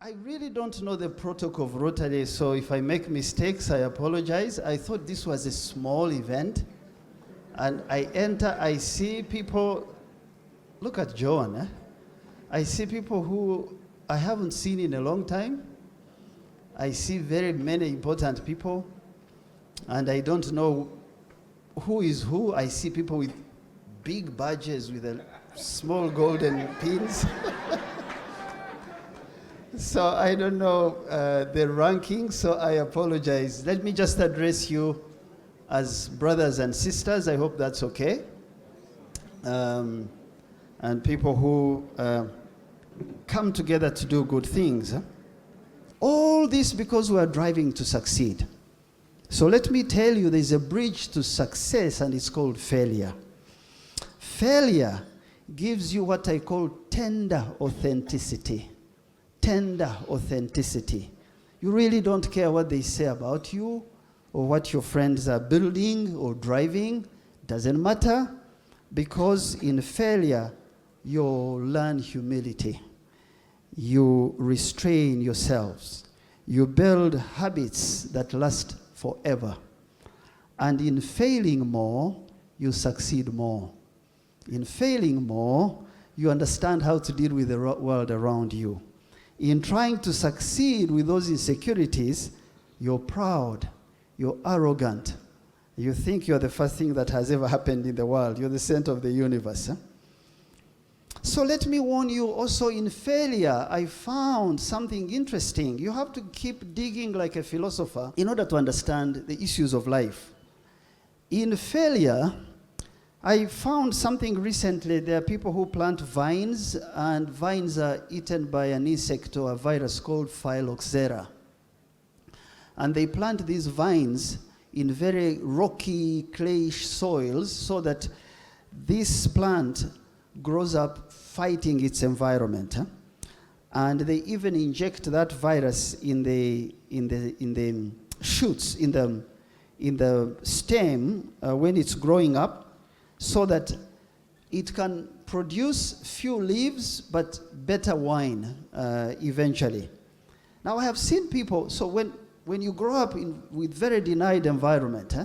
I really don't know the protocol of Rotary, so if I make mistakes, I apologize. I thought this was a small event. And I enter, I see people, look at Joan. I see people who I haven't seen in a long time. I see very many important people, and I don't know who is who. I see people with big badges with a small golden pins. So I don't know the ranking, so I apologize. Let me just address you as brothers and sisters. I hope that's okay. And people who come together to do good things. All this because we are driving to succeed. So let me tell you, there's a bridge to success, and it's called failure. Failure gives you what I call tender authenticity. Tender authenticity. You really don't care what they say about you or what your friends are building or driving. Doesn't matter, because in failure, you learn humility. You restrain yourselves. You build habits that last forever. And in failing more, you succeed more. In failing more, you understand how to deal with the world around you. In trying to succeed with those insecurities, you're proud, you're arrogant. You think you're the first thing that has ever happened in the world. You're the center of the universe. So let me warn you also, in failure, I found something interesting. You have to keep digging like a philosopher in order to understand the issues of life. In failure, I found something recently. There are people who plant vines, and vines are eaten by an insect or a virus called phylloxera. And they plant these vines in very rocky, clayish soils so that this plant grows up fighting its environment. And they even inject that virus in the shoots, in the stem when it's growing up, so that it can produce few leaves but better wine eventually. Now I have seen people, so when you grow up with very denied environment,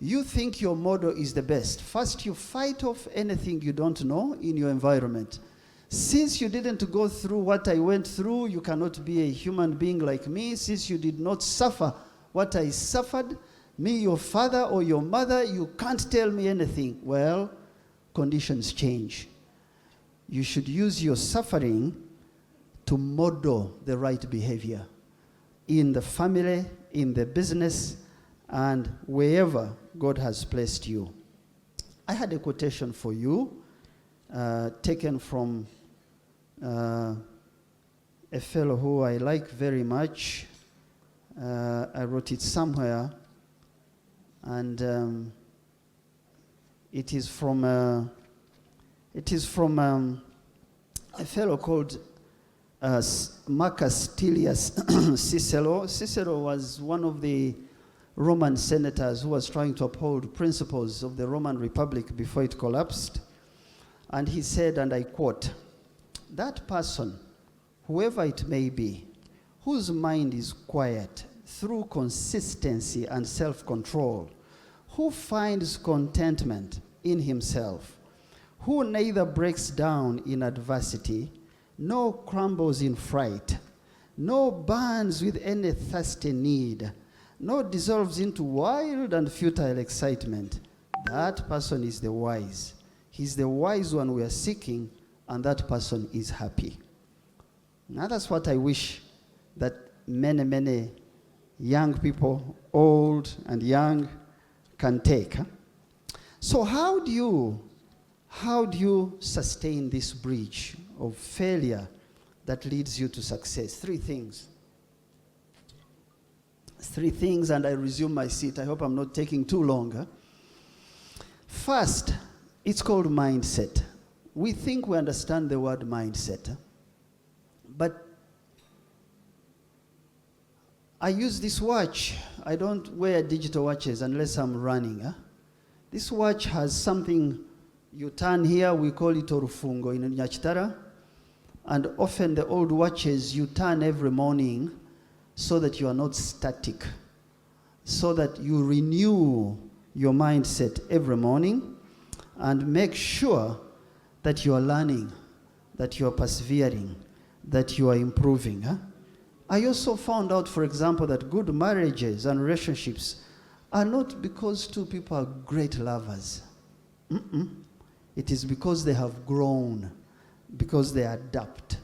you think your model is the best. First, you fight off anything you don't know in your environment. Since you didn't go through what I went through, you cannot be a human being like me. Since you did not suffer what I suffered, me, your father or your mother, you can't tell me anything. Well, conditions change. You should use your suffering to model the right behavior in the family, in the business, and wherever God has placed you. I had a quotation for you, taken from a fellow who I like very much. I wrote it somewhere, and it is from a fellow called Marcus Tullius Cicero. Cicero was one of the Roman senators who was trying to uphold principles of the Roman Republic before it collapsed. And he said, and I quote, "That person, whoever it may be, whose mind is quiet through consistency and self-control, who finds contentment in himself, who neither breaks down in adversity, nor crumbles in fright, nor burns with any thirsty need, nor dissolves into wild and futile excitement, that person is the wise. He's the wise one we are seeking, and that person is happy." Now that's what I wish that many, many young people, old and young, can take. So how do you sustain this bridge of failure that leads you to success? Three things. Three things, and I resume my seat. I hope I'm not taking too long. First, it's called mindset. We think we understand the word mindset, but I use this watch. I don't wear digital watches unless I'm running. This watch has something you turn here, we call it orufungo in Nyachitara, And often the old watches you turn every morning so that you are not static, so that you renew your mindset every morning and make sure that you are learning, that you are persevering, that you are improving. I also found out, for example, that good marriages and relationships are not because two people are great lovers. It is because they have grown, because they adapt,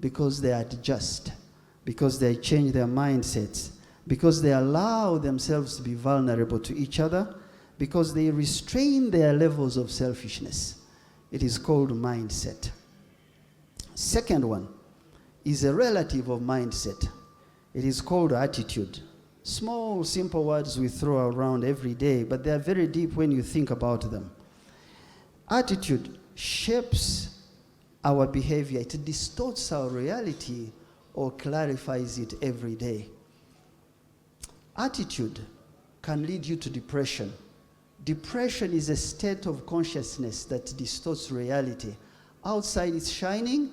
because they adjust, because they change their mindsets, because they allow themselves to be vulnerable to each other, because they restrain their levels of selfishness. It is called mindset. Second one is a relative of mindset. It is called attitude. Small, simple words we throw around every day, but they are very deep when you think about them. Attitude shapes our behavior. It distorts our reality or clarifies it every day. Attitude can lead you to depression. Depression is a state of consciousness that distorts reality. Outside it's shining,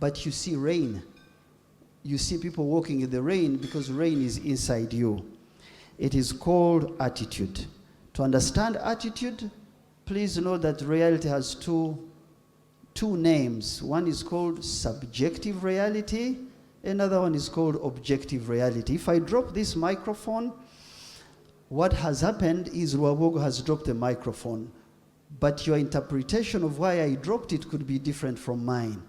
but you see rain. You see people walking in the rain because rain is inside you. It is called attitude. To understand attitude, please know that reality has two names. One is called subjective reality, another one is called objective reality. If I drop this microphone, what has happened is Ruabogo has dropped the microphone, but your interpretation of why I dropped it could be different from mine.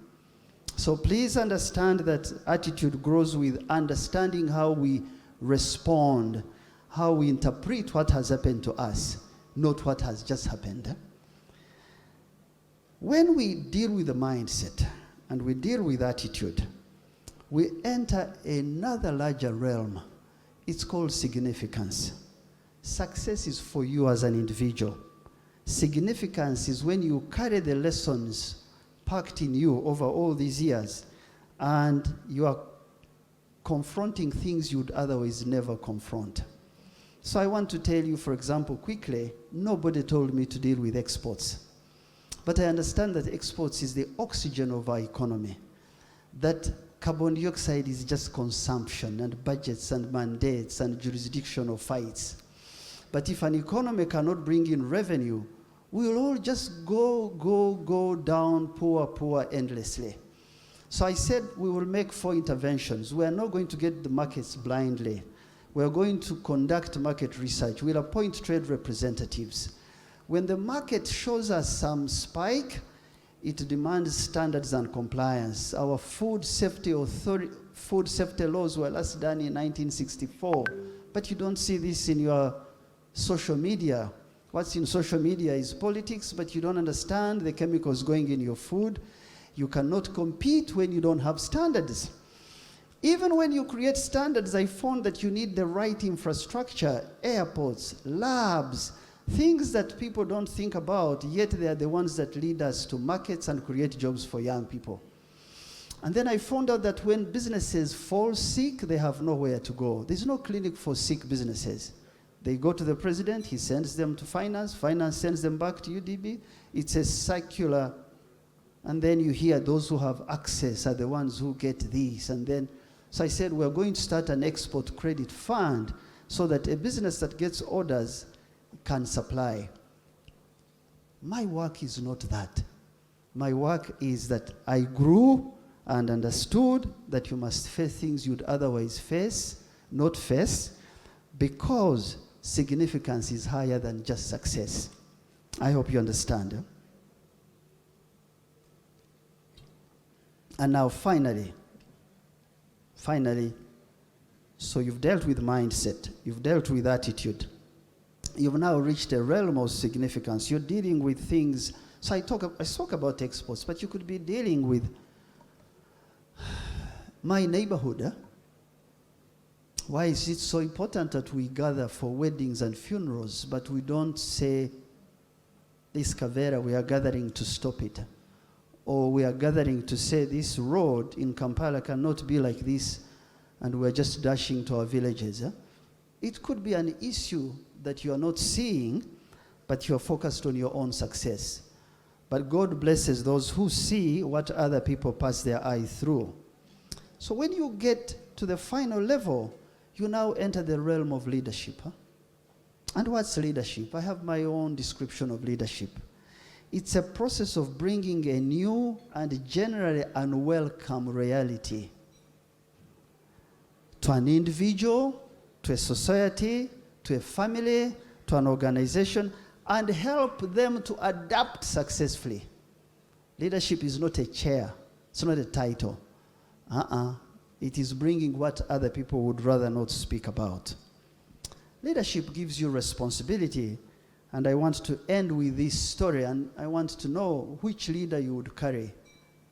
So please understand that attitude grows with understanding how we respond, how we interpret what has happened to us, not what has just happened. When we deal with the mindset and we deal with attitude, we enter another larger realm. It's called significance. Success is for you as an individual. Significance is when you carry the lessons packed in you over all these years and you are confronting things you'd otherwise never confront. So I want to tell you, for example, quickly, nobody told me to deal with exports. But I understand that exports is the oxygen of our economy. That carbon dioxide is just consumption and budgets and mandates and jurisdictional fights. But if an economy cannot bring in revenue, we will all just go down, poor endlessly. So I said we will make 4 interventions. We are not going to get the markets blindly. We are going to conduct market research. We'll appoint trade representatives. When the market shows us some spike, it demands standards and compliance. Our food safety laws were last done in 1964, but you don't see this in your social media. What's in social media is politics, but you don't understand the chemicals going in your food. You cannot compete when you don't have standards. Even when you create standards, I found that you need the right infrastructure, airports, labs, things that people don't think about, yet they are the ones that lead us to markets and create jobs for young people. And then I found out that when businesses fall sick, they have nowhere to go. There's no clinic for sick businesses. They go to the president, he sends them to finance, finance sends them back to UDB. It's a circular, and then you hear those who have access are the ones who get this. And then, so I said, we're going to start an export credit fund so that a business that gets orders can supply. My work is not that. My work is that I grew and understood that you must face things you'd otherwise not face, because significance is higher than just success. I hope you understand. And now finally, so you've dealt with mindset, you've dealt with attitude, you've now reached a realm of significance. You're dealing with things. So I talk about exports, but you could be dealing with my neighborhood. Why is it so important that we gather for weddings and funerals, but we don't say, this Kavera, we are gathering to stop it? Or we are gathering to say, this road in Kampala cannot be like this, and we're just dashing to our villages. It could be an issue that you are not seeing, but you are focused on your own success. But God blesses those who see what other people pass their eye through. So when you get to the final level, you now enter the realm of leadership. And what's leadership? I have my own description of leadership. It's a process of bringing a new and generally unwelcome reality to an individual, to a society, to a family, to an organization, and help them to adapt successfully. Leadership is not a chair. It's not a title. It is bringing what other people would rather not speak about. Leadership gives you responsibility, and I want to end with this story, and I want to know which leader you would carry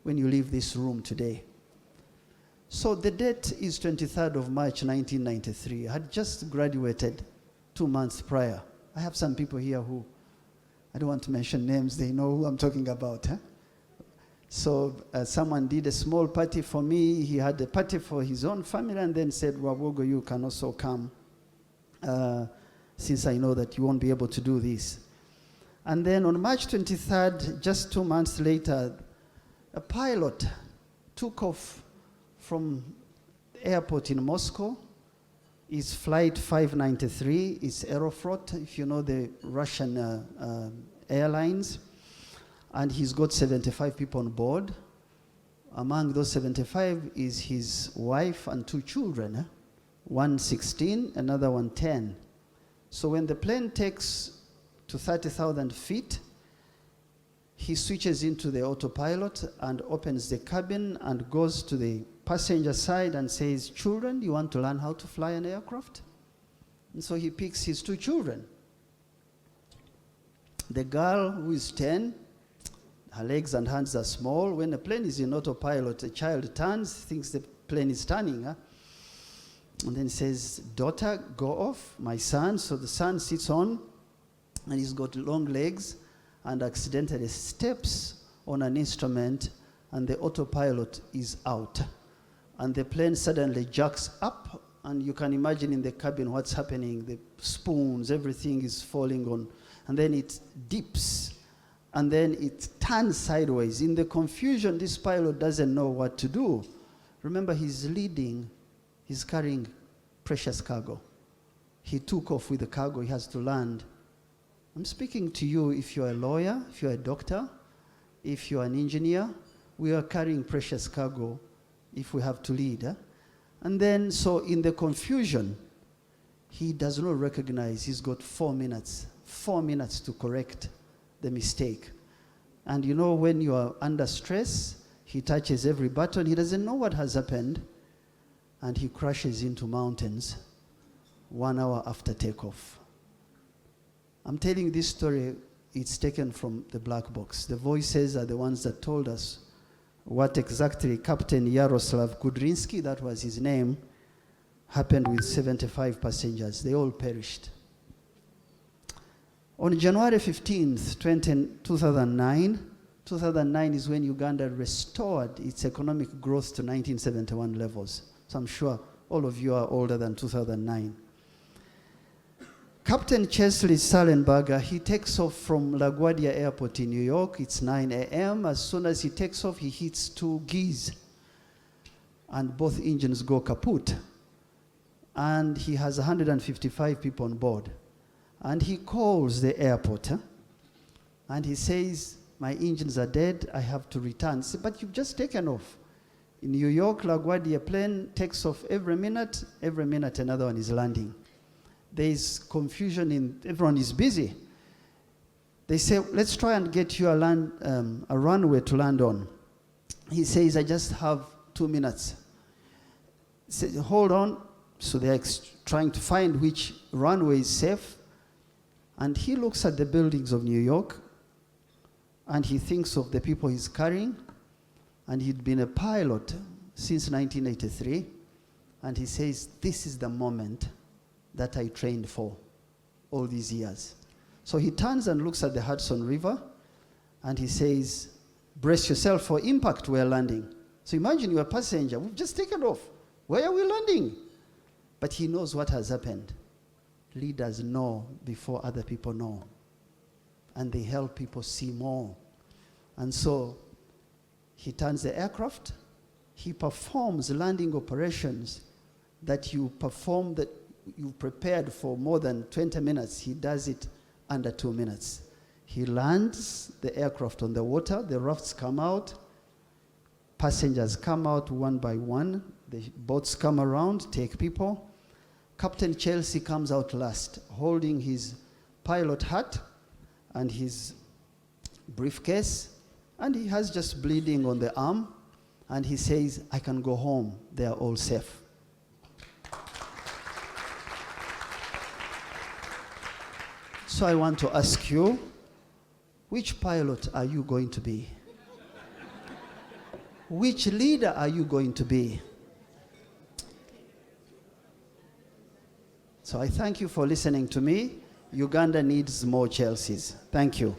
when you leave this room today. So the date is 23rd of March 1993. I had just graduated 2 months prior. I have some people here who, I don't want to mention names, they know who I'm talking about. So someone did a small party for me. He had a party for his own family and then said, Wabogo, you can also come since I know that you won't be able to do this. And then on March 23rd, just 2 months later, a pilot took off from the airport in Moscow. It's flight 593. It's Aeroflot, if you know the Russian airlines. And he's got 75 people on board. Among those 75 is his wife and 2 children. One 16, another one 10. So when the plane takes to 30,000 feet, he switches into the autopilot and opens the cabin and goes to the passenger side and says, children, you want to learn how to fly an aircraft? And so he picks his 2 children. The girl, who is 10, her legs and hands are small. When the plane is in autopilot, a child turns, thinks the plane is turning. And then says, daughter, go off, my son. So the son sits on, and he's got long legs, and accidentally steps on an instrument, and the autopilot is out. And the plane suddenly jerks up, and you can imagine in the cabin what's happening. The spoons, everything is falling on. And then it dips, and then it turns sideways. In the confusion, this pilot doesn't know what to do. Remember, he's leading. He's carrying precious cargo. He took off with the cargo. He has to land. I'm speaking to you if you're a lawyer, if you're a doctor, if you're an engineer. We are carrying precious cargo if we have to lead. And then, so in the confusion, he does not recognize he's got 4 minutes. 4 minutes to correct the mistake. And you know, when you are under stress, he touches every button. He doesn't know what has happened. And he crashes into mountains 1 hour after takeoff. I'm telling this story, it's taken from the black box. The voices are the ones that told us what exactly Captain Yaroslav Kudrinsky, that was his name, happened with 75 passengers. They all perished. On January 15th, 2009 is when Uganda restored its economic growth to 1971 levels. So I'm sure all of you are older than 2009. Captain Chesley Sallenberger, he takes off from LaGuardia Airport in New York. It's 9 a.m. As soon as he takes off, he hits 2 geese. And both engines go kaput. And he has 155 people on board. And he calls the airport. And he says, my engines are dead. I have to return. Say, but you've just taken off. In New York, LaGuardia plane takes off every minute another one is landing. There is confusion, everyone is busy. They say, let's try and get you a runway to land on. He says, I just have 2 minutes. He says, hold on. So they're trying to find which runway is safe. And he looks at the buildings of New York, and he thinks of the people he's carrying. And he'd been a pilot since 1983. And he says, this is the moment that I trained for all these years. So he turns and looks at the Hudson River, and he says, brace yourself for impact, we're landing. So imagine you're a passenger, we've just taken off. Where are we landing? But he knows what has happened. Leaders know before other people know. And they help people see more. And so he turns the aircraft. He performs landing operations that you perform, that you prepared for more than 20 minutes. He does it under 2 minutes. He lands the aircraft on the water. The rafts come out. Passengers come out one by one. The boats come around, take people. Captain Chelsea comes out last, holding his pilot hat and his briefcase, and he has just bleeding on the arm, and he says, I can go home, they are all safe. So I want to ask you, which pilot are you going to be? Which leader are you going to be? So I thank you for listening to me. Uganda needs more Chelseas. Thank you.